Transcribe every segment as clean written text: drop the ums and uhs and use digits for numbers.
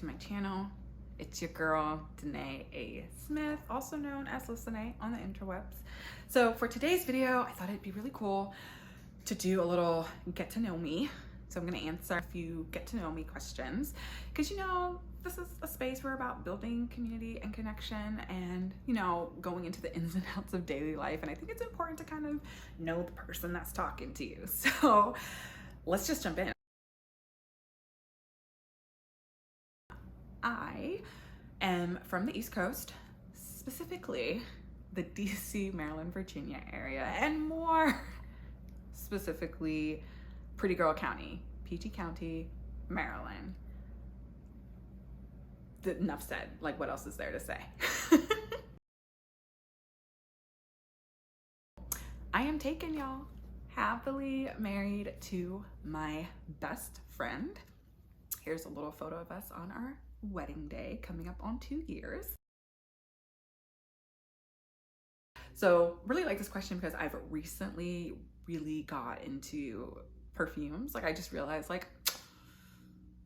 to my channel. It's your girl, Danae A. Smith, also known as LyssaNae on the interwebs. So for today's video, I thought it'd be really cool to do a little get to know me. So I'm gonna answer a few get to know me questions because, you know, this is a space where we're about building community and connection and, you know, going into the ins and outs of daily life. And I think it's important to kind of know the person that's talking to you. So let's just jump in. I am from the East Coast, specifically the DC, Maryland, Virginia area, and more specifically Pretty Girl County, PG County, Maryland. Enough said. Like, what else is there to say? I am taken, y'all. Happily married to my best friend. Here's a little photo of us on our wedding day, coming up on 2 years. So really like this question because I've recently really got into perfumes. Like, I just realized, like,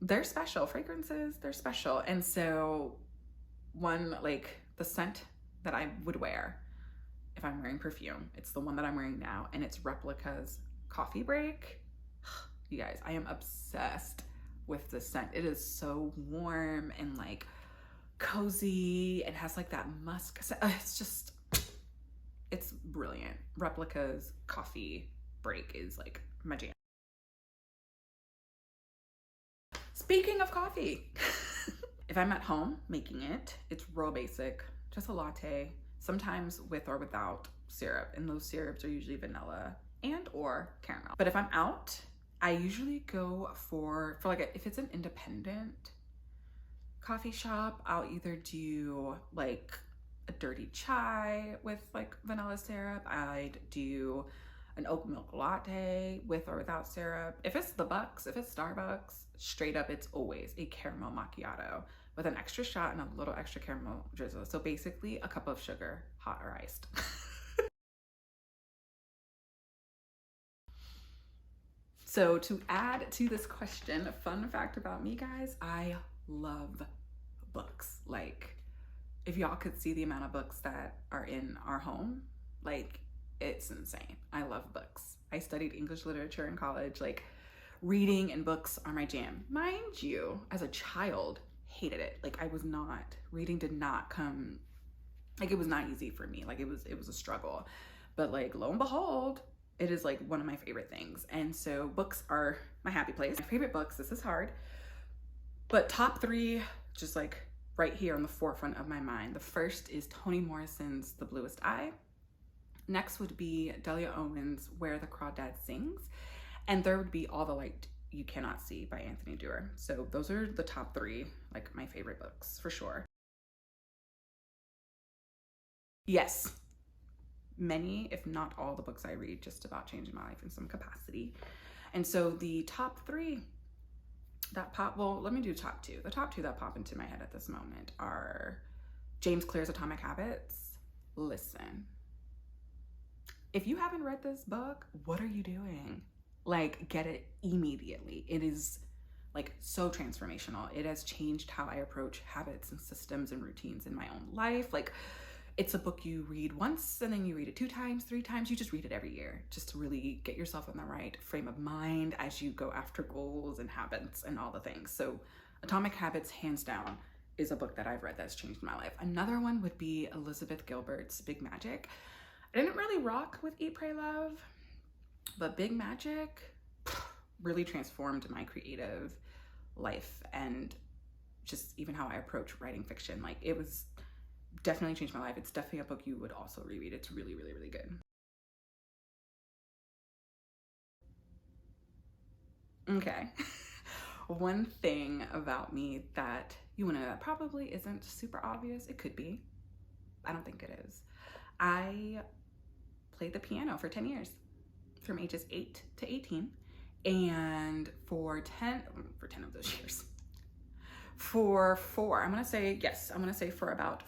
they're special. Fragrances, they're special. And so one, like, the scent that I would wear if I'm wearing perfume, it's the one that I'm wearing now, and it's Replica's Coffee Break. You guys, I am obsessed with this scent. It is so warm and like cozy. It has like that musk. It's brilliant. Replica's Coffee Break is like my jam. Speaking of coffee, if I'm at home making it, it's real basic, just a latte, sometimes with or without syrup. And those syrups are usually vanilla and or caramel. But if I'm out, I usually go for like if it's an independent coffee shop, I'll either do like a dirty chai with like vanilla syrup. I'd do an oat milk latte with or without syrup. If it's the Bucks, if it's Starbucks, straight up, it's always a caramel macchiato with an extra shot and a little extra caramel drizzle. So basically a cup of sugar, hot or iced. So to add to this question, a fun fact about me, guys, I love books. Like, if y'all could see the amount of books that are in our home, like, it's insane. I love books. I studied English literature in college. Like, reading and books are my jam. Mind you, as a child, hated it. Like, reading did not come, like, it was not easy for me. Like, it was a struggle. But like, lo and behold, it is like one of my favorite things. And so books are my happy place. My favorite books, this is hard, but top 3, just like right here on the forefront of my mind. The first is Toni Morrison's The Bluest Eye. Next would be Delia Owens' Where the Crawdad Sings. And third would be All the Light You Cannot See by Anthony Doerr. So those are the top 3, like, my favorite books for sure. Yes, many, if not all, the books I read just about changed my life in some capacity. And so the top 3 that pop, well, let me do top 2. The top 2 that pop into my head at this moment are James Clear's Atomic Habits. Listen, if you haven't read this book, what are you doing? Like, get it immediately. It is like so transformational. It has changed how I approach habits and systems and routines in my own life. Like, it's a book you read once and then you read it 2 times, 3 times. You just read it every year just to really get yourself in the right frame of mind as you go after goals and habits and all the things. So Atomic Habits, hands down, is a book that I've read that's changed my life. Another one would be Elizabeth Gilbert's Big Magic. I didn't really rock with Eat, Pray, Love, but Big Magic really transformed my creative life and just even how I approach writing fiction. Like, it was definitely changed my life. It's definitely a book you would also reread. It's really, really, really good. Okay. One thing about me that you wanna know that probably isn't super obvious. It could be. I don't think it is. I played the piano for 10 years, from ages 8 to 18. And for 10 of those years, for 4, I'm gonna say for about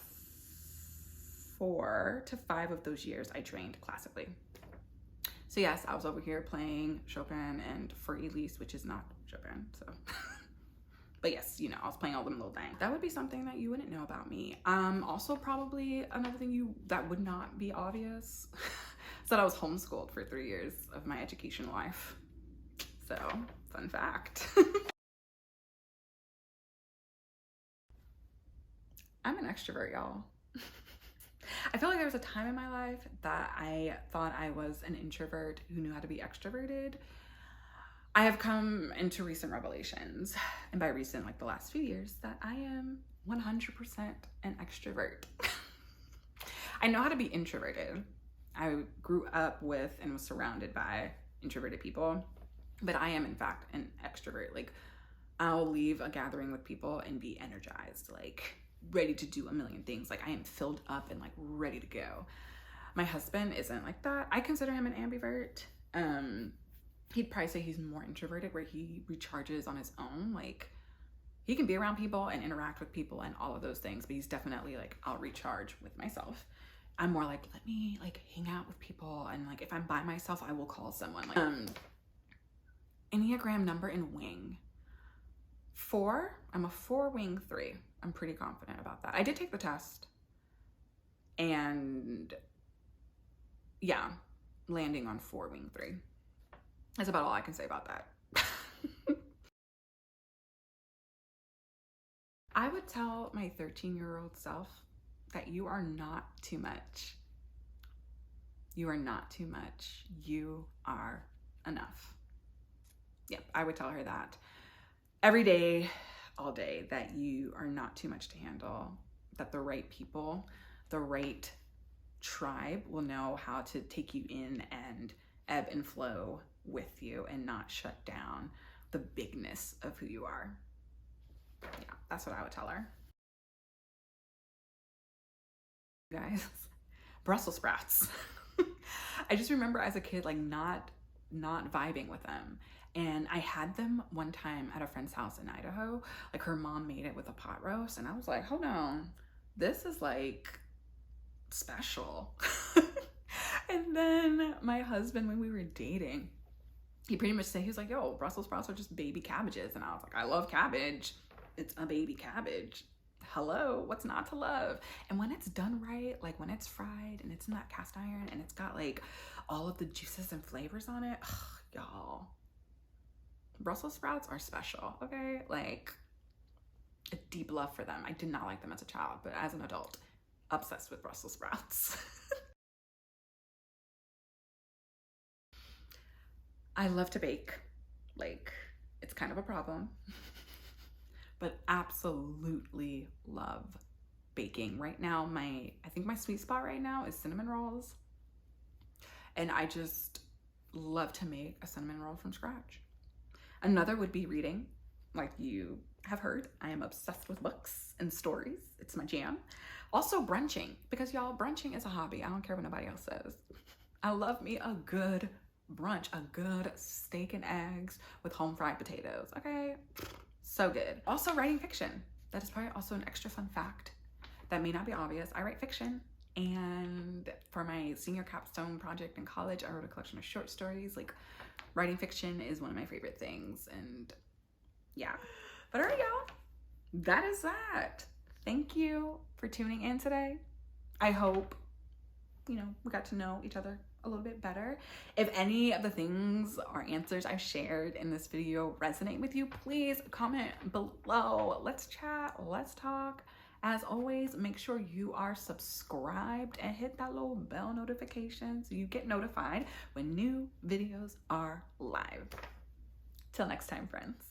4 to 5 of those years, I trained classically. So yes, I was over here playing Chopin and for Elise, which is not Chopin, so But yes, you know, I was playing all them little things. That would be something that you wouldn't know about me. Also probably another thing that would not be obvious is that I was homeschooled for 3 years of my education life. So, fun fact. I'm an extrovert, y'all. I feel like there was a time in my life that I thought I was an introvert who knew how to be extroverted. I have come into recent revelations, and by recent, like the last few years, that I am 100% an extrovert. I know how to be introverted. I grew up with and was surrounded by introverted people, but I am in fact an extrovert. Like, I'll leave a gathering with people and be energized, like ready to do a million things. Like, I am filled up and like ready to go. My husband isn't like that. I consider him an ambivert. He'd probably say he's more introverted, where he recharges on his own. Like, he can be around people and interact with people and all of those things, but he's definitely like, I'll recharge with myself. I'm more like, let me like hang out with people, and like if I'm by myself, I will call someone. Like, Enneagram number and wing 4. I'm a 4 wing 3. I'm pretty confident about that. I did take the test, and yeah, landing on 4 wing 3. That's about all I can say about that. I would tell my 13-year-old self that you are not too much. You are not too much. You are enough. Yep, I would tell her that every day, all day, that you are not too much to handle, that the right people, the right tribe will know how to take you in and ebb and flow with you and not shut down the bigness of who you are. Yeah, that's what I would tell her. Guys, Brussels sprouts. I just remember as a kid, like not vibing with them. And I had them one time at a friend's house in Idaho. Like, her mom made it with a pot roast, and I was like, hold on, this is like special. And then my husband, when we were dating, he pretty much said, he was like, yo, Brussels sprouts are just baby cabbages. And I was like, I love cabbage. It's a baby cabbage. Hello, what's not to love? And when it's done right, like when it's fried and it's in that cast iron and it's got like all of the juices and flavors on it, ugh, y'all, Brussels sprouts are special, okay? Like, a deep love for them. I did not like them as a child, but as an adult, obsessed with Brussels sprouts. I love to bake. Like, it's kind of a problem, but absolutely love baking. Right now, I think my sweet spot right now is cinnamon rolls. And I just love to make a cinnamon roll from scratch. Another would be reading. Like you have heard, I am obsessed with books and stories. It's my jam. Also brunching, because y'all, brunching is a hobby. I don't care what nobody else says. I love me a good brunch, a good steak and eggs with home fried potatoes, okay? So good. Also writing fiction. That is probably also an extra fun fact that may not be obvious. I write fiction, and for my senior capstone project in college, I wrote a collection of short stories. Like, writing fiction is one of my favorite things, and yeah. But all right, y'all, that is that. Thank you for tuning in today. I hope, you know, we got to know each other a little bit better. If any of the things or answers I've shared in this video resonate with you, please comment below. Let's chat, let's talk. As always, make sure you are subscribed and hit that little bell notification so you get notified when new videos are live. Till next time, friends.